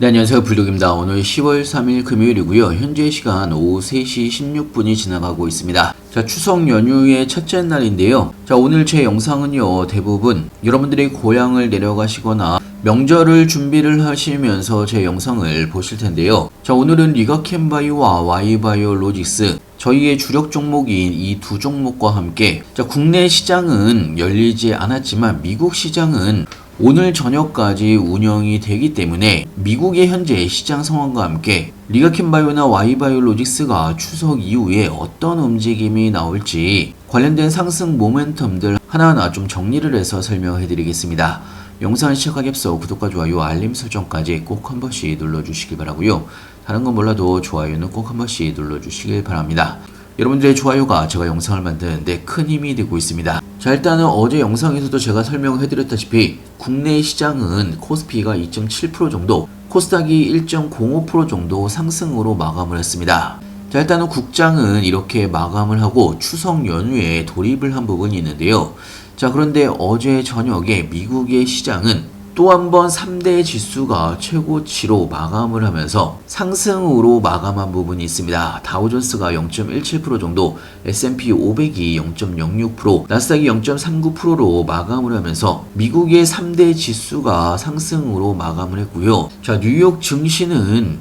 네, 안녕하세요. 불독입니다. 오늘 10월 3일 금요일이고요. 현재 시간 오후 3시 16분이 지나가고 있습니다. 자, 추석 연휴의 첫째 날인데요. 자, 오늘 제 영상은요, 대부분 여러분들이 고향을 내려가시거나 명절을 준비를 하시면서 제 영상을 보실 텐데요. 자, 오늘은 리가켐바이오와 Y바이오로직스, 저희의 주력 종목인 이 두 종목과 함께, 자, 국내 시장은 열리지 않았지만 미국 시장은 오늘 저녁까지 운영이 되기 때문에 미국의 현재 시장 상황과 함께 리가켐바이오나 Y바이오로직스가 추석 이후에 어떤 움직임이 나올지 관련된 상승 모멘텀들 하나하나 좀 정리를 해서 설명해 드리겠습니다. 영상 시작하기 앞서 구독과 좋아요, 알림 설정까지 꼭 한 번씩 눌러주시길 바라고요. 다른 건 몰라도 좋아요는 꼭 한 번씩 눌러주시길 바랍니다. 여러분들의 좋아요가 제가 영상을 만드는데 큰 힘이 되고 있습니다. 자, 일단은 어제 영상에서도 제가 설명을 해드렸다시피 국내 시장은 코스피가 2.7% 정도, 코스닥이 1.05% 정도 상승으로 마감을 했습니다. 자, 일단은 국장은 이렇게 마감을 하고 추석 연휴에 돌입을 한 부분이 있는데요. 자, 그런데 어제 저녁에 미국의 시장은 또 한 번 3대 지수가 최고치로 마감을 하면서 상승으로 마감한 부분이 있습니다. 다우존스가 0.17% 정도, S&P 500이 0.06%, 나스닥이 0.39%로 마감을 하면서 미국의 3대 지수가 상승으로 마감을 했고요. 자, 뉴욕 증시는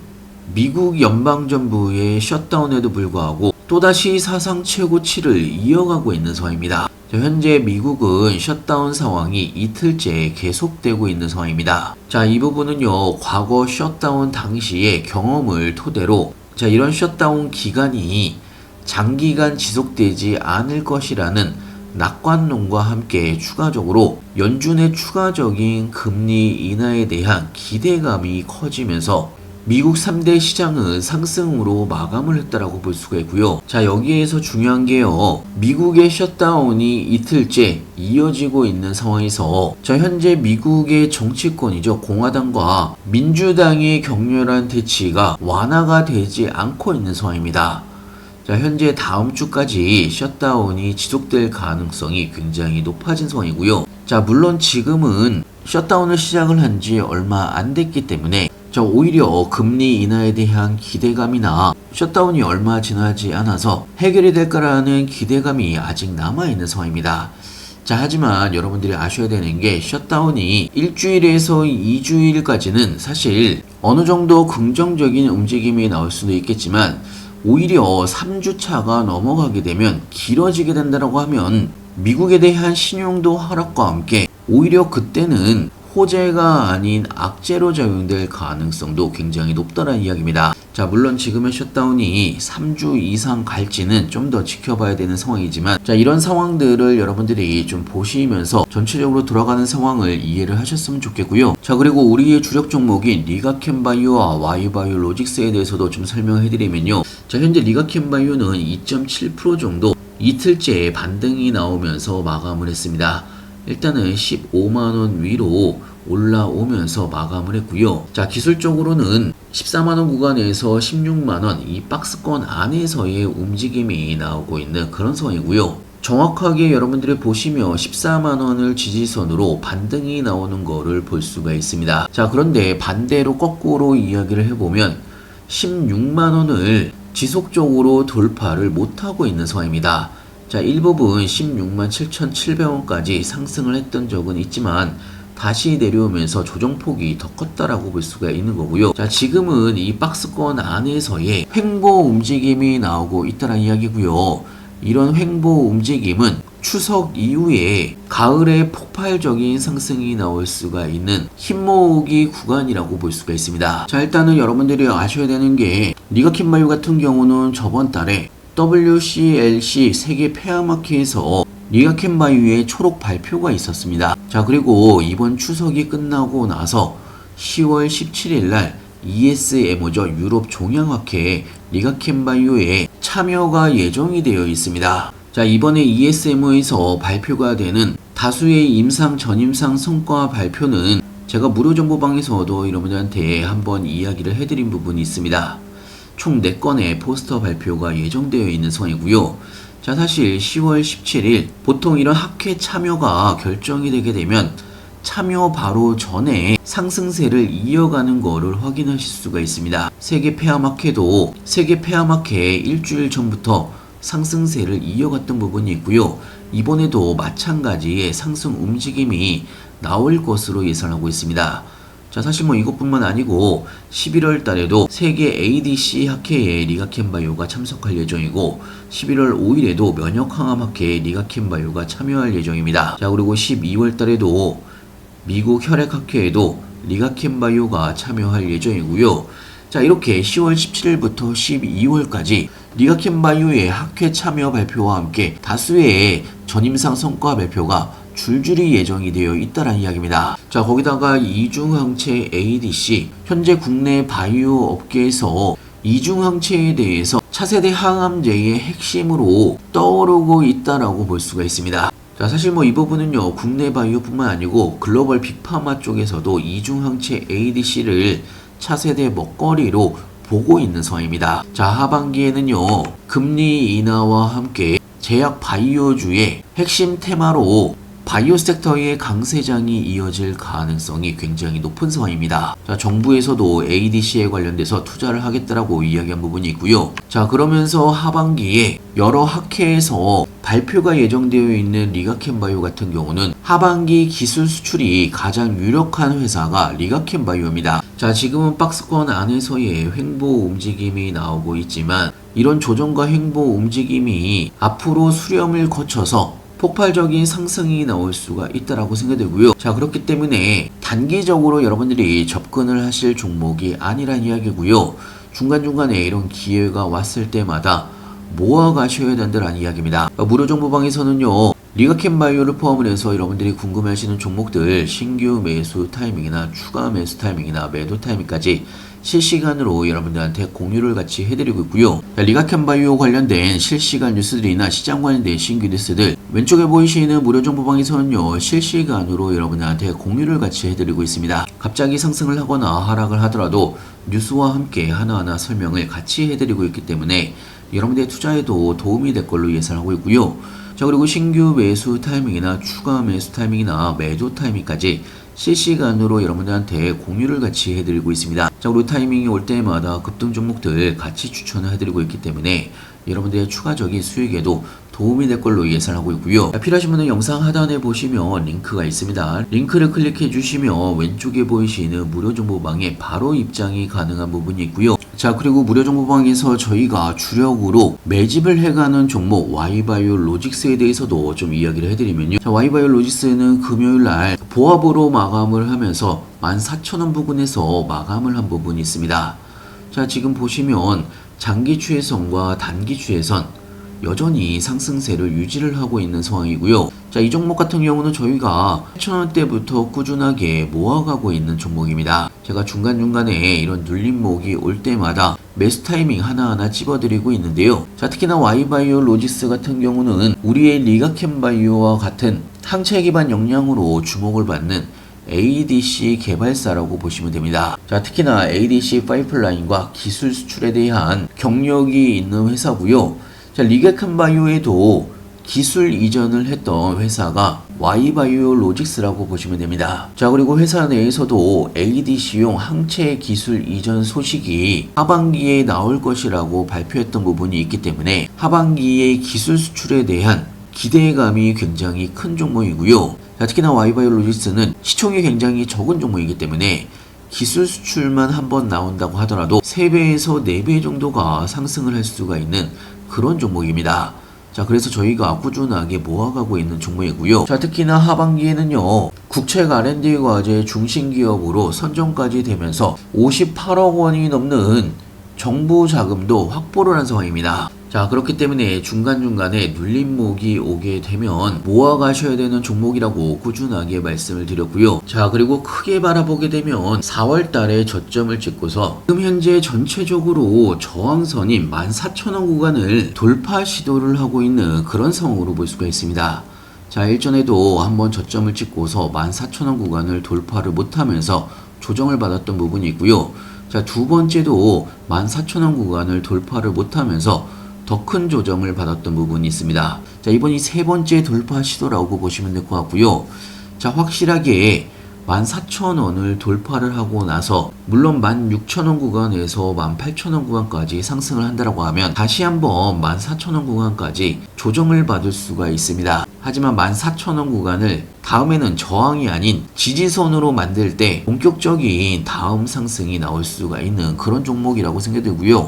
미국 연방정부의 셧다운에도 불구하고 또다시 사상 최고치를 이어가고 있는 상황입니다. 현재 미국은 셧다운 상황이 이틀째 계속되고 있는 상황입니다. 자, 이 부분은요, 과거 셧다운 당시의 경험을 토대로, 자, 이런 셧다운 기간이 장기간 지속되지 않을 것이라는 낙관론과 함께 추가적으로 연준의 추가적인 금리 인하에 대한 기대감이 커지면서 미국 3대 시장은 상승으로 마감을 했다라고 볼 수가 있고요. 자, 여기에서 중요한 게요, 미국의 셧다운이 이틀째 이어지고 있는 상황에서, 자, 현재 미국의 정치권이죠, 공화당과 민주당의 격렬한 대치가 완화가 되지 않고 있는 상황입니다. 자, 현재 다음 주까지 셧다운이 지속될 가능성이 굉장히 높아진 상황이고요. 자, 물론 지금은 셧다운을 시작을 한 지 얼마 안 됐기 때문에 오히려 금리 인하에 대한 기대감이나 셧다운이 얼마 지나지 않아서 해결이 될 거라는 기대감이 아직 남아있는 상황입니다. 자, 하지만 여러분들이 아셔야 되는 게 셧다운이 일주일에서 2주일까지는 사실 어느 정도 긍정적인 움직임이 나올 수도 있겠지만 오히려 3주차가 넘어가게 되면 길어지게 된다고 하면 미국에 대한 신용도 하락과 함께 오히려 그때는 호재가 아닌 악재로 작용될 가능성도 굉장히 높다는 이야기입니다. 자, 물론 지금의 셧다운이 3주 이상 갈지는 좀 더 지켜봐야 되는 상황이지만, 자, 이런 상황들을 여러분들이 좀 보시면서 전체적으로 돌아가는 상황을 이해를 하셨으면 좋겠고요. 자, 그리고 우리의 주력 종목인 리가켐바이오와 Y바이오로직스에 대해서도 좀 설명해드리면요. 자, 현재 리가켐바이오는 2.7% 정도 이틀째 반등이 나오면서 마감을 했습니다. 일단은 15만원 위로 올라오면서 마감을 했고요. 자, 기술적으로는 14만원 구간에서 16만원 이 박스권 안에서의 움직임이 나오고 있는 그런 상황이고요. 정확하게 여러분들이 보시면 14만원을 지지선으로 반등이 나오는 거를 볼 수가 있습니다. 자, 그런데 반대로 거꾸로 이야기를 해보면 16만원을 지속적으로 돌파를 못하고 있는 상황입니다. 자, 일부분 16만 7,700원까지 상승을 했던 적은 있지만 다시 내려오면서 조정폭이 더 컸다라고 볼 수가 있는 거고요. 자, 지금은 이 박스권 안에서의 횡보 움직임이 나오고 있다는 이야기고요. 이런 횡보 움직임은 추석 이후에 가을에 폭발적인 상승이 나올 수가 있는 힘모으기 구간이라고 볼 수가 있습니다. 자, 일단은 여러분들이 아셔야 되는 게 리가켐바이오 같은 경우는 저번 달에 WCLC 세계 폐암마켓에서 리가켐바이오의 초록 발표가 있었습니다. 자, 그리고 이번 추석이 끝나고 나서 10월 17일 날 ESMO죠, 유럽 종양학회에 리가켐바이오의 참여가 예정이 되어 있습니다. 자, 이번에 ESMO에서 발표가 되는 다수의 임상 전임상 성과 발표는 제가 무료 정보방에서도 여러분들한테 한번 이야기를 해드린 부분이 있습니다. 총 4건의 포스터 발표가 예정되어 있는 상황이고요. 자, 사실 10월 17일 보통 이런 학회 참여가 결정이 되게 되면 참여 바로 전에 상승세를 이어가는 거를 확인하실 수가 있습니다. 세계 페어마켓도 세계 페어마켓 일주일 전부터 상승세를 이어갔던 부분이 있고요. 이번에도 마찬가지의 상승 움직임이 나올 것으로 예상하고 있습니다. 자, 사실 뭐 이것뿐만 아니고 11월 달에도 세계 ADC 학회에 리가켄바이오가 참석할 예정이고 11월 5일에도 면역항암 학회에 리가켄바이오가 참여할 예정입니다. 자, 그리고 12월 달에도 미국 혈액학회에도 리가켄바이오가 참여할 예정이고요. 자, 이렇게 10월 17일부터 12월까지 리가켄바이오의 학회 참여 발표와 함께 다수의 전임상 성과 발표가 줄줄이 예정이 되어 있다는 이야기입니다. 자, 거기다가 이중항체 ADC, 현재 국내 바이오 업계에서 이중항체에 대해서 차세대 항암제의 핵심으로 떠오르고 있다라고 볼 수가 있습니다. 자, 사실 뭐 이 부분은요, 국내 바이오뿐만 아니고 글로벌 빅파마 쪽에서도 이중항체 ADC를 차세대 먹거리로 보고 있는 상황입니다. 자, 하반기에는요, 금리 인하와 함께 제약 바이오주의 핵심 테마로 바이오 섹터의 강세장이 이어질 가능성이 굉장히 높은 상황입니다. 자, 정부에서도 ADC에 관련돼서 투자를 하겠다라고 이야기한 부분이 있고요. 자, 그러면서 하반기에 여러 학회에서 발표가 예정되어 있는 리가켄바이오 같은 경우는 하반기 기술 수출이 가장 유력한 회사가 리가켄바이오입니다. 자, 지금은 박스권 안에서의 횡보 움직임이 나오고 있지만 이런 조정과 횡보 움직임이 앞으로 수렴을 거쳐서 폭발적인 상승이 나올 수가 있다라고 생각되고요. 자, 그렇기 때문에 단기적으로 여러분들이 접근을 하실 종목이 아니란 이야기고요. 중간중간에 이런 기회가 왔을 때마다 모아 가셔야 된다는 이야기입니다. 무료정보방에서는요, 리가켄바이오를 포함을 해서 여러분들이 궁금해하시는 종목들 신규 매수 타이밍이나 추가 매수 타이밍이나 매도 타이밍까지 실시간으로 여러분들한테 공유를 같이 해드리고 있고요. 리가켄바이오 관련된 실시간 뉴스들이나 시장 관련된 신규 뉴스들 왼쪽에 보이시는 무료정보방에서는요, 실시간으로 여러분들한테 공유를 같이 해드리고 있습니다. 갑자기 상승을 하거나 하락을 하더라도 뉴스와 함께 하나하나 설명을 같이 해드리고 있기 때문에 여러분들의 투자에도 도움이 될 걸로 예상하고 있고요. 자, 그리고 신규 매수 타이밍이나 추가 매수 타이밍이나 매도 타이밍까지 실시간으로 여러분들한테 공유를 같이 해드리고 있습니다. 자, 그리고 타이밍이 올 때마다 급등 종목들 같이 추천을 해드리고 있기 때문에 여러분들의 추가적인 수익에도 도움이 될 걸로 예상하고 있고요. 필요하신 분은 영상 하단에 보시면 링크가 있습니다. 링크를 클릭해 주시면 왼쪽에 보이시는 무료 정보방에 바로 입장이 가능한 부분이 있고요. 자, 그리고 무료 정보방에서 저희가 주력으로 매집을 해가는 종목 Y바이오 로직스에 대해서도 좀 이야기를 해드리면요. 자, Y바이오 로직스는 금요일날 보합으로 마감을 하면서 14,000원 부근에서 마감을 한 부분이 있습니다. 자, 지금 보시면 장기 추세선과 단기 추세선 여전히 상승세를 유지를 하고 있는 상황이고요. 자, 이 종목 같은 경우는 저희가 8,000원대부터 꾸준하게 모아가고 있는 종목입니다. 제가 중간중간에 이런 눌림목이 올 때마다 매수 타이밍 하나하나 찝어드리고 있는데요. 자, 특히나 Y바이오 로직스 같은 경우는 우리의 리가켄바이오와 같은 항체 기반 역량으로 주목을 받는 ADC 개발사라고 보시면 됩니다. 자, 특히나 ADC 파이프라인과 기술 수출에 대한 경력이 있는 회사고요. 자, 리가켄바이오에도 기술 이전을 했던 회사가 Y바이오 로직스라고 보시면 됩니다. 자, 그리고 회사 내에서도 ADC용 항체 기술 이전 소식이 하반기에 나올 것이라고 발표했던 부분이 있기 때문에 하반기의 기술 수출에 대한 기대감이 굉장히 큰 종목이고요. 자, 특히나 Y바이오 로직스는 시총이 굉장히 적은 종목이기 때문에 기술 수출만 한번 나온다고 하더라도 3배에서 4배 정도가 상승을 할 수가 있는 그런 종목입니다. 자, 그래서 저희가 꾸준하게 모아가고 있는 종목이고요. 자, 특히나 하반기에는요, 국책 R&D 과제 중심기업으로 선정까지 되면서 58억 원이 넘는 정부 자금도 확보를 한 상황입니다. 자, 그렇기 때문에 중간중간에 눌림목이 오게 되면 모아가셔야 되는 종목이라고 꾸준하게 말씀을 드렸고요. 자, 그리고 크게 바라보게 되면 4월 달에 저점을 찍고서 지금 현재 전체적으로 저항선인 14,000원 구간을 돌파 시도를 하고 있는 그런 상황으로 볼 수가 있습니다. 자, 일전에도 한번 저점을 찍고서 14,000원 구간을 돌파를 못하면서 조정을 받았던 부분이 있고요. 자, 두 번째도 14,000원 구간을 돌파를 못하면서 더 큰 조정을 받았던 부분이 있습니다. 자, 이번이 세 번째 돌파 시도라고 보시면 될 것 같고요. 자, 확실하게 14,000원을 돌파를 하고 나서 물론 16,000원 구간에서 18,000원 구간까지 상승을 한다라고 하면 다시 한번 14,000원 구간까지 조정을 받을 수가 있습니다. 하지만 14,000원 구간을 다음에는 저항이 아닌 지지선으로 만들 때 본격적인 다음 상승이 나올 수가 있는 그런 종목이라고 생각되고요.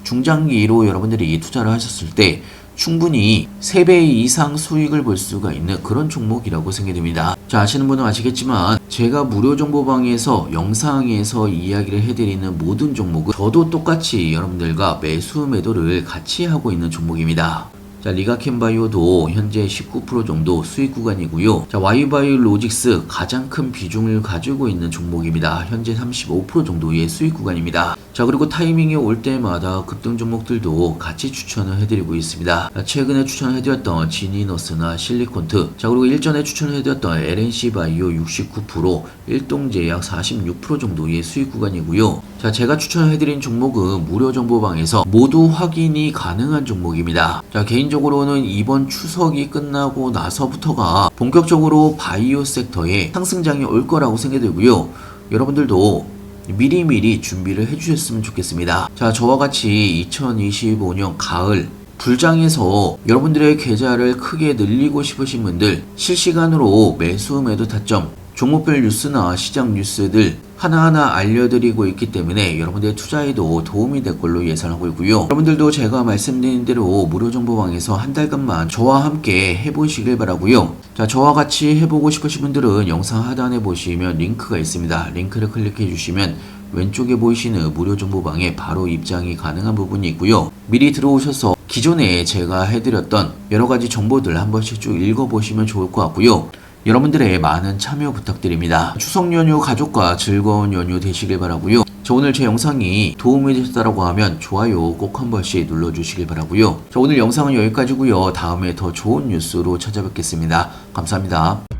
중장기로 여러분들이 투자를 하셨을 때 충분히 3배 이상 수익을 볼 수가 있는 그런 종목이라고 생각됩니다. 자, 아시는 분은 아시겠지만 제가 무료 정보방에서 영상에서 이야기를 해드리는 모든 종목은 저도 똑같이 여러분들과 매수 매도를 같이 하고 있는 종목입니다. 자, 리가켄바이오도 현재 19% 정도 수익 구간이고요. 자, 와이바이오로직스 가장 큰 비중을 가지고 있는 종목입니다. 현재 35% 정도의 수익 구간입니다. 자, 그리고 타이밍이 올 때마다 급등 종목들도 같이 추천을 해드리고 있습니다. 자, 최근에 추천해드렸던 지니너스나 실리콘트, 자, 그리고 일전에 추천해드렸던 LNC바이오 69%, 일동제약 46% 정도의 수익 구간이고요. 자, 제가 추천해드린 종목은 무료 정보방에서 모두 확인이 가능한 종목입니다. 자, 개인적으로는 이번 추석이 끝나고 나서부터가 본격적으로 바이오 섹터에 상승장이 올 거라고 생각되고요. 여러분들도 미리미리 준비를 해주셨으면 좋겠습니다. 자, 저와 같이 2025년 가을 불장에서 여러분들의 계좌를 크게 늘리고 싶으신 분들 실시간으로 매수 매도 타점, 종목별 뉴스나 시장 뉴스들 하나하나 알려드리고 있기 때문에 여러분들의 투자에도 도움이 될 걸로 예상하고 있고요. 여러분들도 제가 말씀드린 대로 무료 정보방에서 한 달간만 저와 함께 해보시길 바라고요. 자, 저와 같이 해보고 싶으신 분들은 영상 하단에 보시면 링크가 있습니다. 링크를 클릭해 주시면 왼쪽에 보이시는 무료 정보방에 바로 입장이 가능한 부분이 있고요. 미리 들어오셔서 기존에 제가 해드렸던 여러가지 정보들 한 번씩 쭉 읽어보시면 좋을 것 같고요. 여러분들의 많은 참여 부탁드립니다. 추석 연휴 가족과 즐거운 연휴 되시길 바라고요. 자, 오늘 제 영상이 도움이 되셨다고 하면 좋아요 꼭 한 번씩 눌러주시길 바라고요. 자, 오늘 영상은 여기까지고요. 다음에 더 좋은 뉴스로 찾아뵙겠습니다. 감사합니다.